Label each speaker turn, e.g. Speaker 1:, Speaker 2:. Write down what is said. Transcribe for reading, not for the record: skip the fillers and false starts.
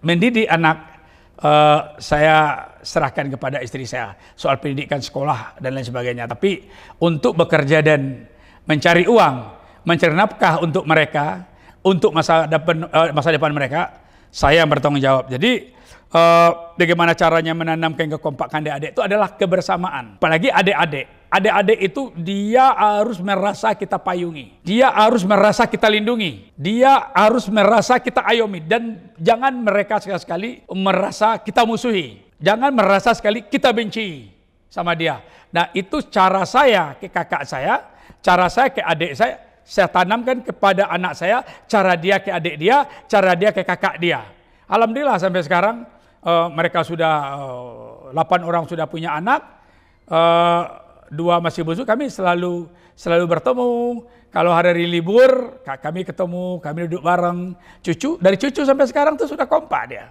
Speaker 1: mendidik anak, saya serahkan kepada istri saya soal pendidikan sekolah dan lain sebagainya. Tapi untuk bekerja dan mencari uang, mencari nafkah untuk mereka, untuk masa depan mereka, saya yang bertanggung jawab. Jadi bagaimana caranya menanamkan kekompakan adik-adik itu adalah kebersamaan. Apalagi adik-adik. Adik-adik itu dia harus merasa kita payungi. Dia harus merasa kita lindungi. Dia harus merasa kita ayomi. Dan jangan mereka sekali-sekali merasa kita musuhi. Jangan merasa sekali kita benci sama dia. Nah, itu cara saya ke kakak saya, cara saya ke adik saya tanamkan kepada anak saya, cara dia ke adik dia, cara dia ke kakak dia. Alhamdulillah sampai sekarang mereka sudah 8 orang sudah punya anak, 2 masih busuk. Kami selalu bertemu. Kalau hari libur kami ketemu, kami duduk bareng. Cucu dari cucu sampai sekarang tuh sudah kompak dia.